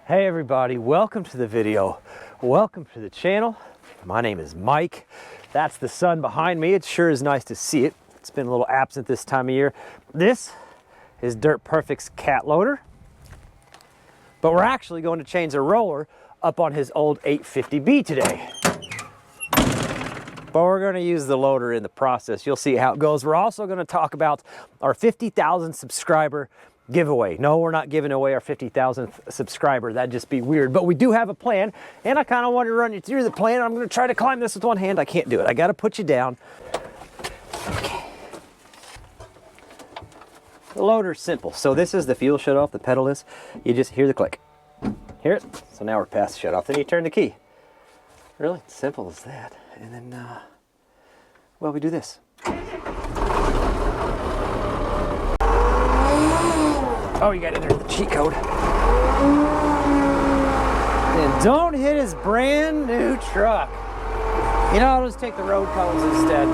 Hey everybody, welcome to the video. Welcome to the channel. My name is Mike. That's the sun behind me. It sure is nice to see it. It's been a little absent this time of year. This is Dirt Perfect's cat loader, but we're actually going to change the roller up on his old 850B today. But we're going to use the loader in the process. You'll see how it goes. We're also going to talk about our 50,000 subscriber giveaway. No, we're not giving away our 50,000th subscriber. That'd just be weird. But we do have a plan, and I kind of want to run you through the plan. I'm going to try to climb this with one hand. I can't do it. I got to put you down. Okay. The loader's simple. So this is the fuel shut off. The pedal is. You just hear the click. Hear it? So now we're past the shut off. Then you turn the key. Really simple as that. And then, well, we do this. Oh, you got to enter the cheat code. And don't hit his brand new truck. You know, I'll just take the road cones instead.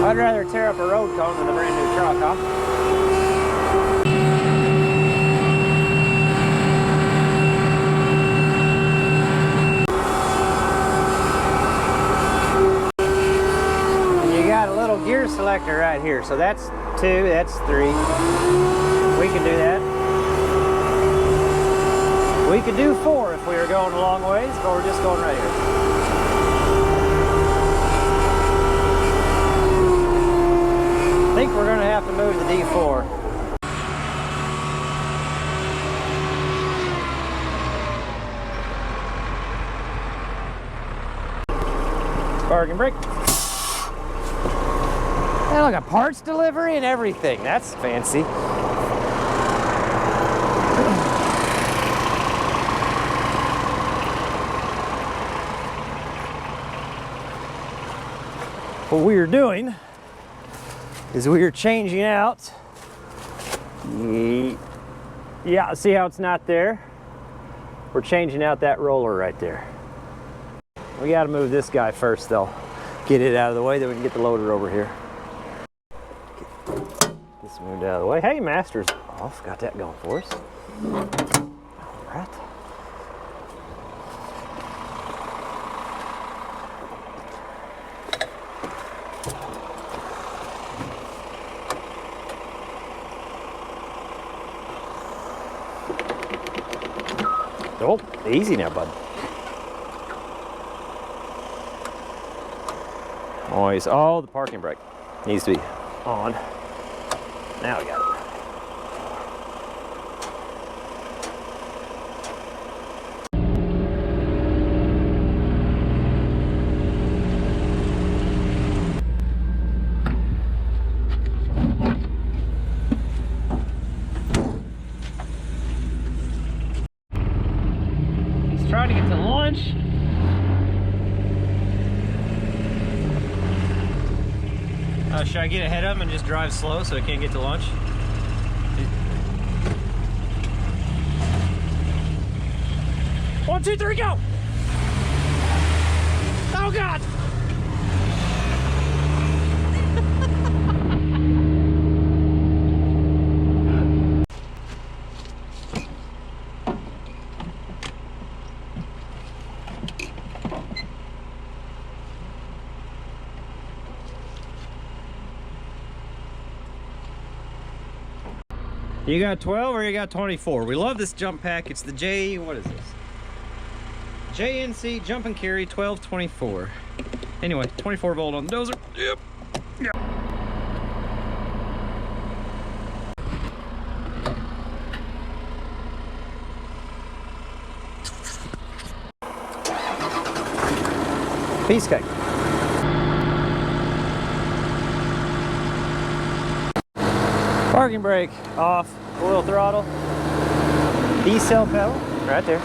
I'd rather tear up a road cone than a brand new truck, huh? Gear selector right here. So that's 2, that's 3. We can do that. We could do 4 if we were going a long ways, but we're just going right here. I think we're going to have to move the D4. Parking brake. And like a parts delivery and everything. That's fancy. What we are doing is we are changing out. Yeah, see how it's not there? We're changing out that roller right there. We got to move this guy first though. Get it out of the way, then we can get the loader over here. This moved out of the way. Hey, master's off. Got that going for us. All right. Oh, easy now, bud. Always. Oh, the parking brake needs to be on. Now we got it. He's trying to get to lunch. Should I get ahead of him and just drive slow so I can't get to lunch? 1, 2, 3, go! Oh God! You got 12 or you got 24? We love this jump pack. It's the what is this? JNC Jump and Carry 1224. Anyway, 24 volt on the dozer. Yep. Yep. Piece cake. Parking brake off, oil throttle, D-cell pedal, right there.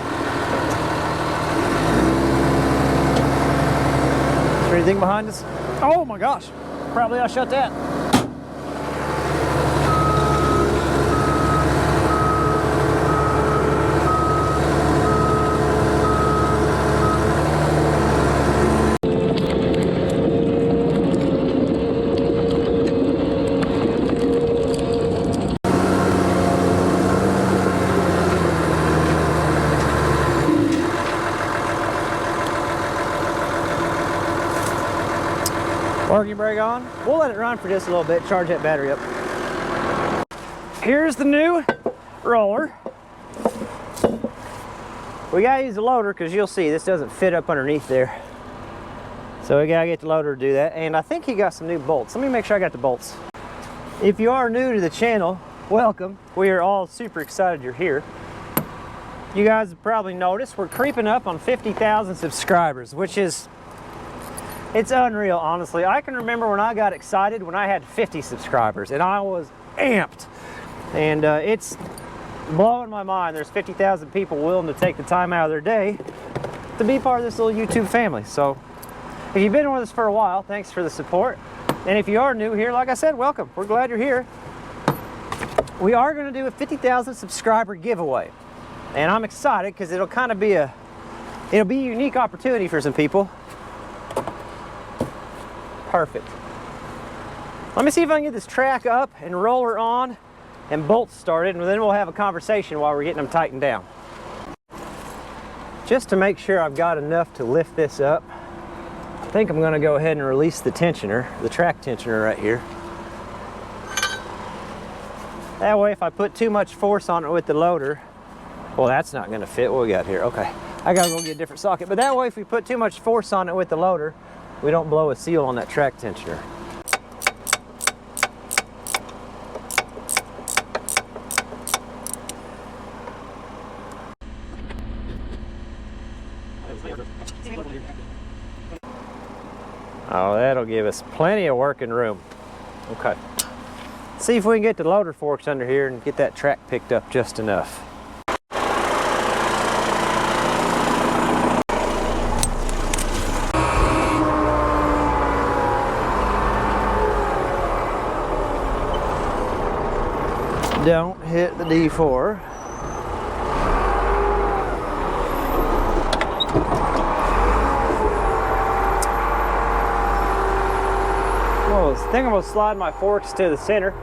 Is there anything behind us? Oh my gosh, probably I shut that. Working brake on. We'll let it run for just a little bit, charge that battery up. Here's the new roller. We gotta use the loader because you'll see this doesn't fit up underneath there. So we gotta get the loader to do that. And I think he got some new bolts. Let me make sure I got the bolts. If you are new to the channel, welcome. We are all super excited you're here. You guys have probably noticed we're creeping up on 50,000 subscribers, which is, it's unreal, honestly. I can remember when I got excited when I had 50 subscribers and I was amped. And it's blowing my mind. There's 50,000 people willing to take the time out of their day to be part of this little YouTube family. So if you've been with us for a while, thanks for the support. And if you are new here, like I said, welcome. We're glad you're here. We are going to do a 50,000 subscriber giveaway. And I'm excited because it'll kind of be a unique opportunity for some people. Perfect. Let me see if I can get this track up and roller on and bolts started, and then we'll have a conversation while we're getting them tightened down. Just to make sure I've got enough to lift this up, I think I'm going to go ahead and release the tensioner, the track tensioner right here. That way if I put too much force on it with the loader, well, that's not going to fit. What we got here? Okay, I got to go get a different socket. But that way if we put too much force on it with the loader, we don't blow a seal on that track tensioner. Oh, that'll give us plenty of working room. Okay. See if we can get the loader forks under here and get that track picked up just enough. Don't hit the D4. Well, I think I'm going to slide my forks to the center,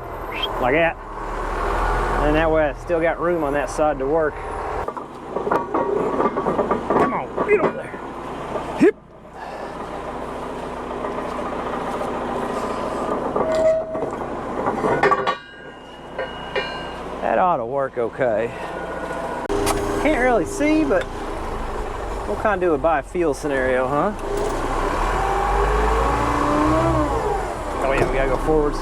like that. And that way I still got room on that side to work. Come on, get over there. Hip. That ought to work okay. Can't really see, but we'll kind of do a by feel scenario, huh? Oh yeah, we gotta go forwards.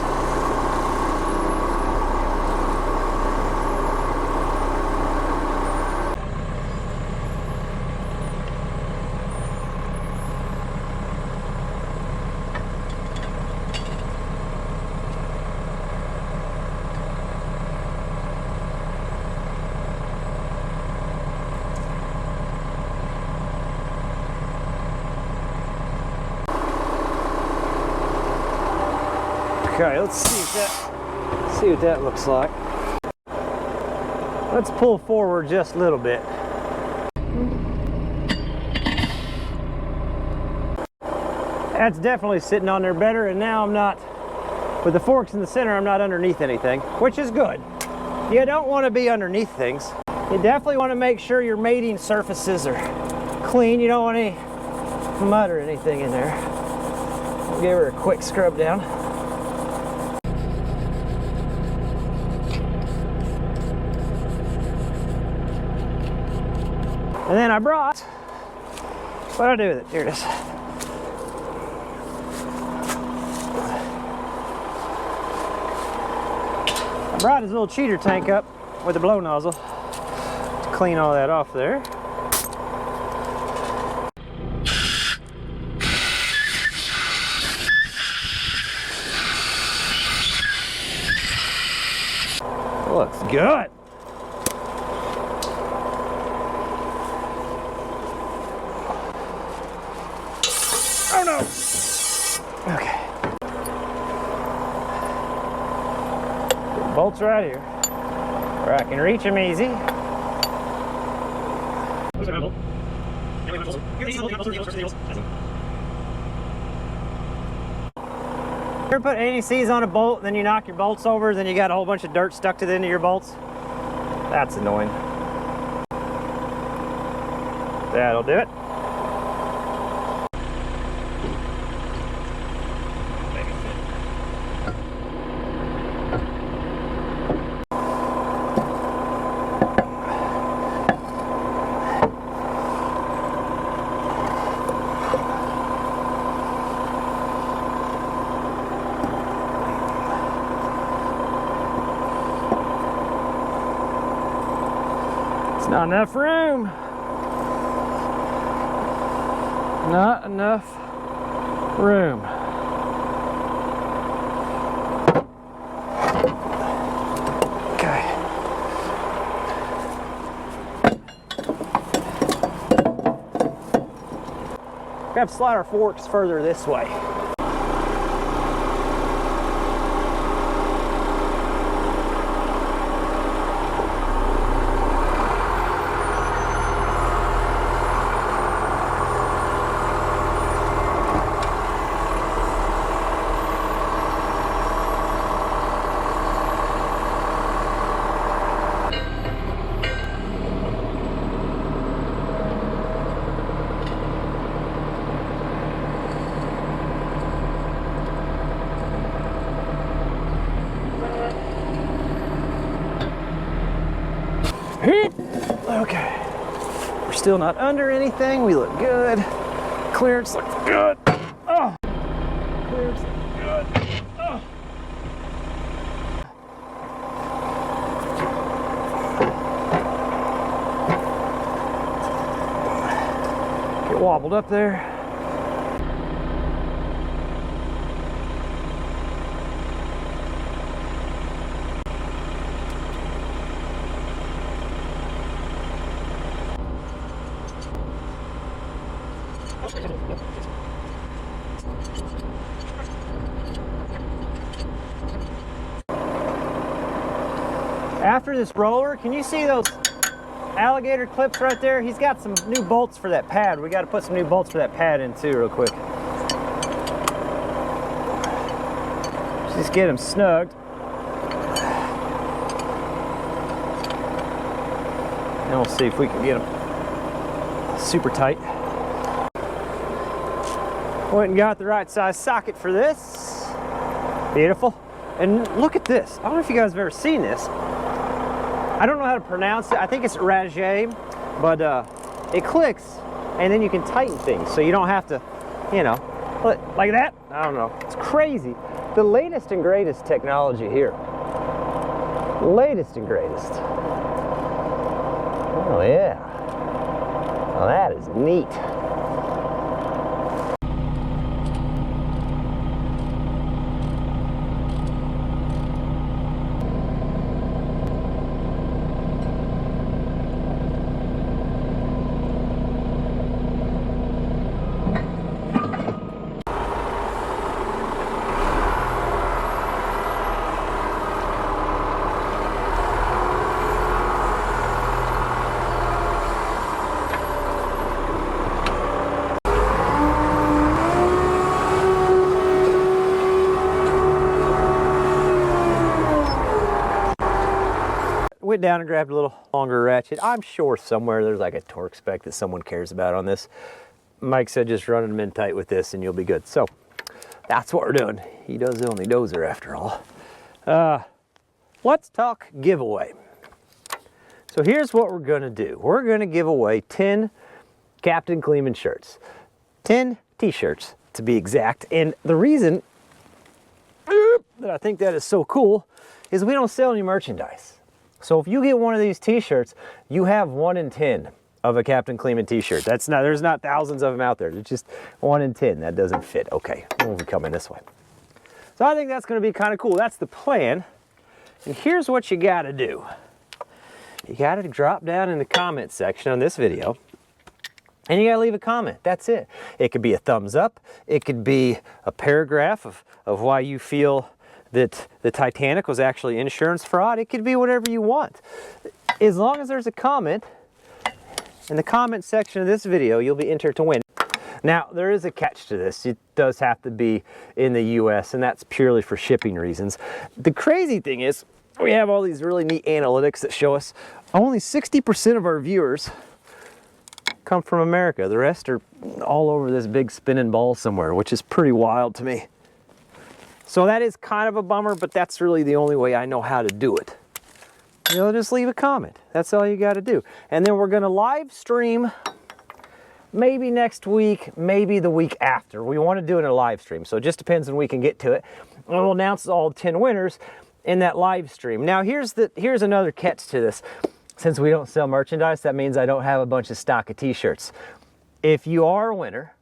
Okay, let's see what that looks like. Let's pull forward just a little bit. That's definitely sitting on there better, and now I'm not, with the forks in the center, I'm not underneath anything, which is good. You don't want to be underneath things. You definitely want to make sure your mating surfaces are clean. You don't want any mud or anything in there. We'll give her a quick scrub down. And then I brought, what'd I do with it? Here it is. I brought his little cheater tank up with the blow nozzle to clean all that off there. Looks good. Oh no! Okay. Bolts right here, where I can reach them easy. Ever put ACs on a bolt, then you knock your bolts over, then you got a whole bunch of dirt stuck to the end of your bolts? That's annoying. That'll do it. It's not enough room. Not enough room. Okay. We have to slide our forks further this way. Okay, we're still not under anything. We look good. Clearance looks good. Oh, clearance looks good. Oh. Get wobbled up there. After this roller, can you see those alligator clips right there? He's got some new bolts for that pad. We got to put some new bolts for that pad in too real quick. Just get him snugged. And we'll see if we can get him super tight. Went and got the right size socket for this. Beautiful. And look at this. I don't know if you guys have ever seen this. I don't know how to pronounce it. I think it's rage, but it clicks and then you can tighten things so you don't have to, you know, like that. I don't know. It's crazy. The latest and greatest technology here. Latest and greatest. Oh yeah. Well, that is neat. Went down and grabbed a little longer ratchet. I'm sure somewhere there's like a torque spec that someone cares about on this. Mike said just running them in tight with this and you'll be good. So that's what we're doing. He does only dozer after all. Let's talk giveaway. So here's what we're gonna do. We're gonna give away 10 Captain Kleeman shirts. 10 t-shirts to be exact. And the reason that I think that is so cool is we don't sell any merchandise. So if you get one of these t-shirts, you have 1 in 10 of a Captain Kleeman t-shirt. That's not, there's not thousands of them out there. It's just 1 in 10. That doesn't fit. Okay, we'll be coming this way. So I think that's gonna be kind of cool. That's the plan. And here's what you gotta do. You gotta drop down in the comment section on this video and you gotta leave a comment. That's it. It could be a thumbs up. It could be a paragraph of why you feel that the Titanic was actually insurance fraud. It could be whatever you want. As long as there's a comment in the comment section of this video, you'll be entered to win. Now, there is a catch to this. It does have to be in the US, and that's purely for shipping reasons. The crazy thing is, we have all these really neat analytics that show us only 60% of our viewers come from America. The rest are all over this big spinning ball somewhere, which is pretty wild to me. So that is kind of a bummer, but that's really the only way I know how to do it. You'll just leave a comment. That's all you got to do. And then we're going to live stream maybe next week, maybe the week after. We want to do it in a live stream, so it just depends when we can get to it. And we'll announce all 10 winners in that live stream. Now here's another catch to this. since we don't sell merchandise, that means I don't have a bunch of stock of t-shirts. If you are a winner,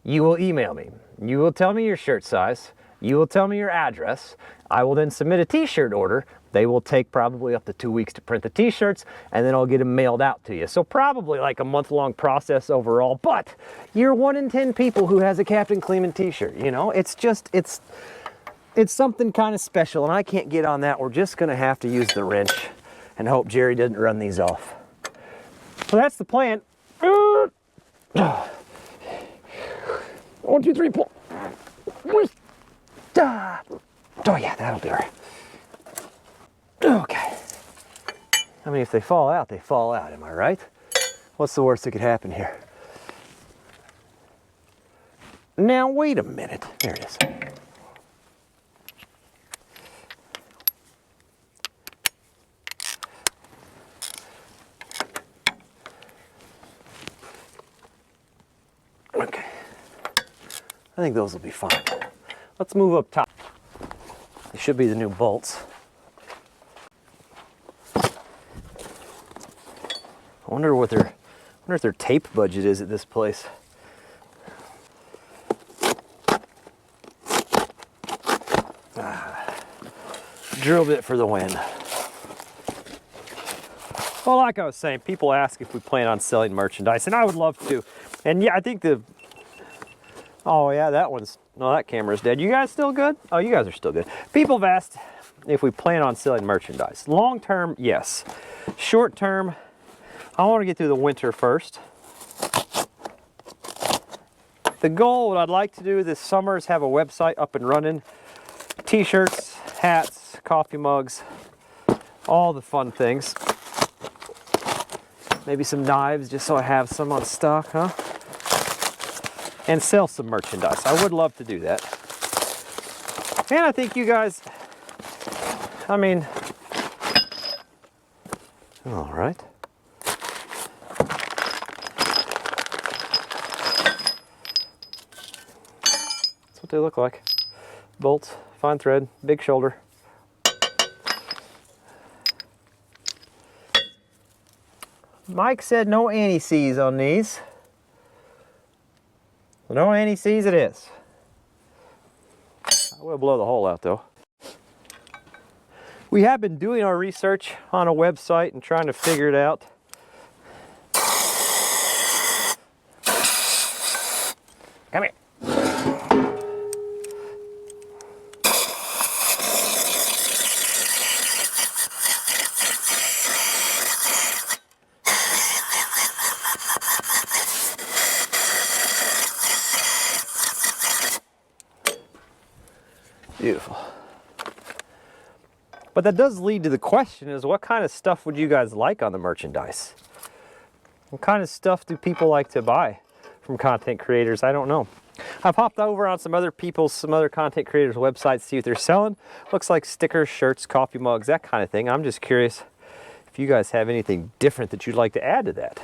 you will email me. You will tell me your shirt size. You will tell me your address. I will then submit a t-shirt order. They will take probably up to 2 weeks to print the t-shirts, and then I'll get them mailed out to you. So probably like a month-long process overall, but you're 1 in 10 people who has a Captain Kleeman t-shirt. You know, it's just, it's something kind of special, and I can't get on that. We're just gonna have to use the wrench and hope Jerry doesn't run these off. So that's the plan. 1, 2, 3, pull. Oh yeah, that'll do her. Okay. I mean, if they fall out, they fall out, am I right? What's the worst that could happen here? Now, wait a minute. There it is. Okay. I think those will be fine. Let's move up top. They should be the new bolts. I wonder what their tape budget is at this place. Drill bit for the win. Well, like I was saying, people ask if we plan on selling merchandise, and I would love to. And yeah, I think oh yeah, that camera's dead. You guys still good? Oh, you guys are still good. People have asked if we plan on selling merchandise. Long term, yes. Short term, I want to get through the winter first. The goal, what I'd like to do this summer is have a website up and running. T-shirts, hats, coffee mugs, all the fun things. Maybe some knives just so I have some on stock, huh? And sell some merchandise. I would love to do that. And I think you guys, I mean, all right. That's what they look like. Bolts, fine thread, big shoulder. Mike said no anti-seize on these. No anti-seize it is. I will blow the hole out though. We have been doing our research on a website and trying to figure it out. Come here. Beautiful. But that does lead to the question is, what kind of stuff would you guys like on the merchandise? What kind of stuff do people like to buy from content creators? I don't know. I've hopped over on some other content creators' websites to see what they're selling. Looks like stickers, shirts, coffee mugs, that kind of thing. I'm just curious if you guys have anything different that you'd like to add to that.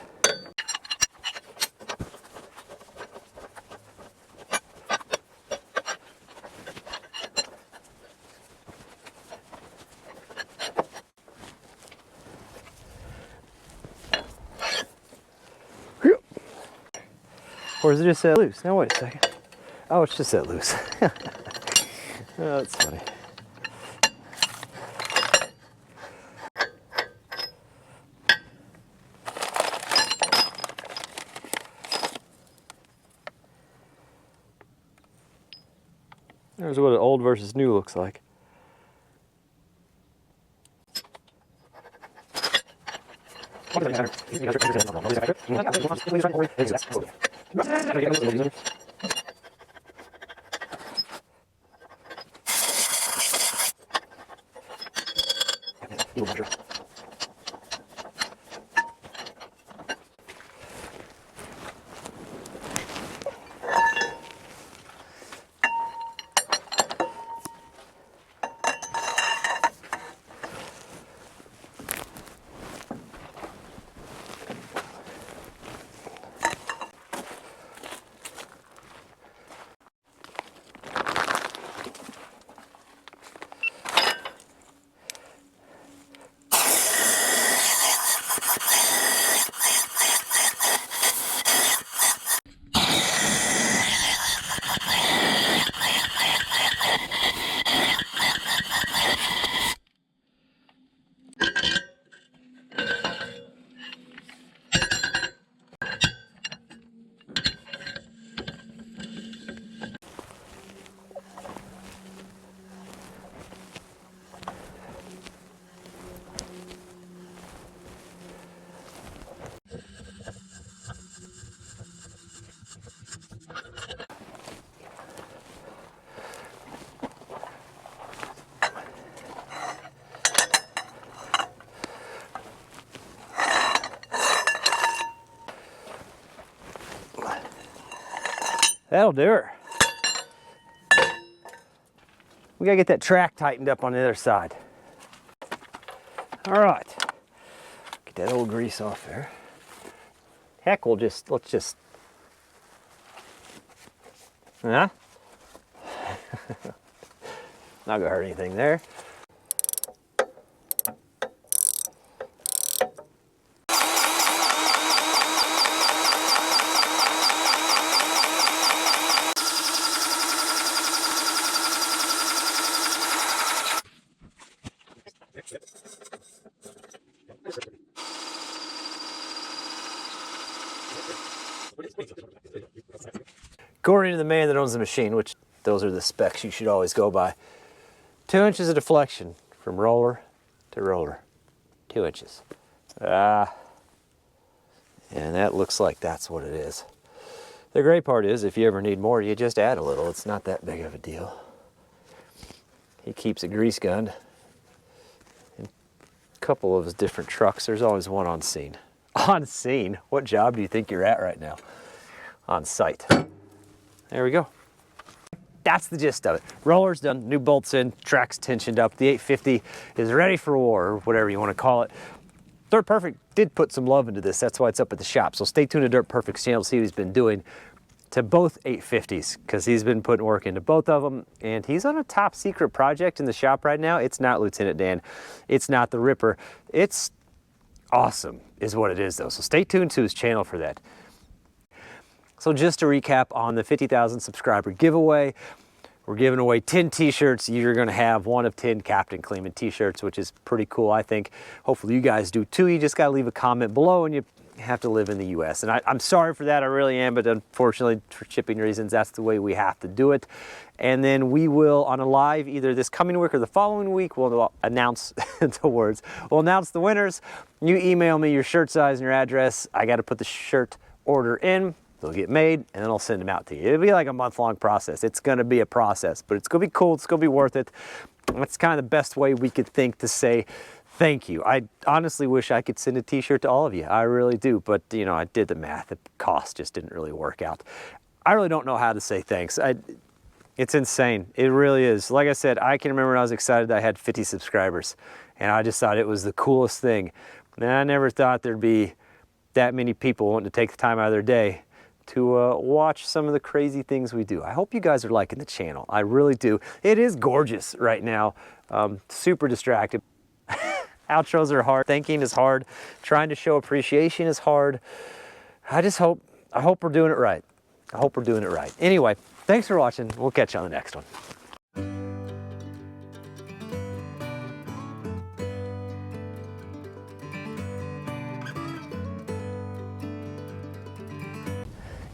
Or is it just set loose? Now wait a second. Oh, it's just set loose. Oh, that's funny. There's what an old versus new looks like. That'll do her. We gotta get that track tightened up on the other side. All right, get that old grease off there. Heck, let's just, huh? Not gonna hurt anything there. According to the man that owns the machine, which those are the specs you should always go by, 2 inches of deflection from roller to roller. 2 inches. And that looks like that's what it is. The great part is, if you ever need more, you just add a little. It's not that big of a deal. He keeps a grease gun in a couple of his different trucks. There's always one on scene. On scene? What job do you think you're at right now? On site. There we go. That's the gist of it. Roller's done, new bolts in, track's tensioned up. The 850 is ready for war, or whatever you want to call it. Dirt Perfect did put some love into this. That's why it's up at the shop. So stay tuned to Dirt Perfect's channel to see what he's been doing to both 850s, because he's been putting work into both of them. And he's on a top secret project in the shop right now. It's not Lieutenant Dan. It's not the Ripper. It's awesome is what it is though. So stay tuned to his channel for that. So just to recap on the 50,000 subscriber giveaway, we're giving away 10 t-shirts. You're gonna have one of 10 Captain Kleeman t-shirts, which is pretty cool, I think. Hopefully you guys do too. You just gotta leave a comment below, and you have to live in the US. And I'm sorry for that, I really am, but unfortunately for shipping reasons, that's the way we have to do it. And then we will, on a live, either this coming week or the following week, we'll announce we'll announce the winners. You email me your shirt size and your address. I gotta put the shirt order in. They'll get made, and then I'll send them out to you. It'll be like a month-long process. It's gonna be a process, but it's gonna be cool, it's gonna be worth it. That's kind of the best way we could think to say thank you. I honestly wish I could send a t-shirt to all of you. I really do, but you know, I did the math. The cost just didn't really work out. I really don't know how to say thanks. It's insane, it really is. Like I said, I can remember when I was excited that I had 50 subscribers, and I just thought it was the coolest thing. And I never thought there'd be that many people wanting to take the time out of their day to watch some of the crazy things we do. I hope you guys are liking the channel. I really do. It is gorgeous right now. Super distracted. Outros are hard. Thanking is hard. Trying to show appreciation is hard. I hope we're doing it right. I hope we're doing it right. Anyway, thanks for watching. We'll catch you on the next one.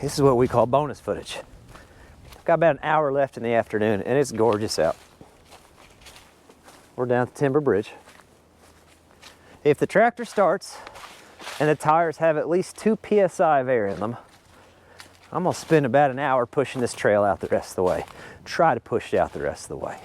This is what we call bonus footage. I've got about an hour left in the afternoon, and it's gorgeous out. We're down at the Timber Bridge. If the tractor starts and the tires have at least 2 PSI of air in them, I'm gonna spend about an hour pushing this trail out the rest of the way. Try to push it out the rest of the way.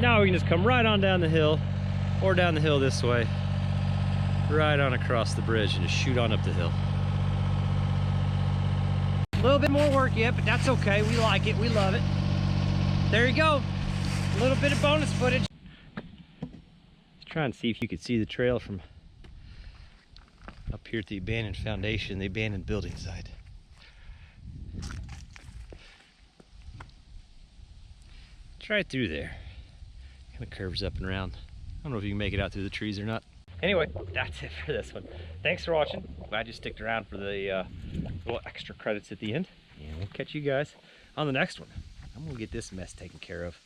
Now we can just come right on down the hill, or down the hill this way, right on across the bridge and just shoot on up the hill. A little bit more work yet, but that's okay. We like it, we love it. There you go, a little bit of bonus footage. Let's try and see if you could see the trail from up here at the abandoned foundation, the abandoned building site. It's right through there. Kind of curves up and around. I don't know if you can make it out through the trees or not. Anyway, that's it for this one. Thanks for watching. Glad you sticked around for the little extra credits at the end. And we'll catch you guys on the next one. I'm gonna get this mess taken care of.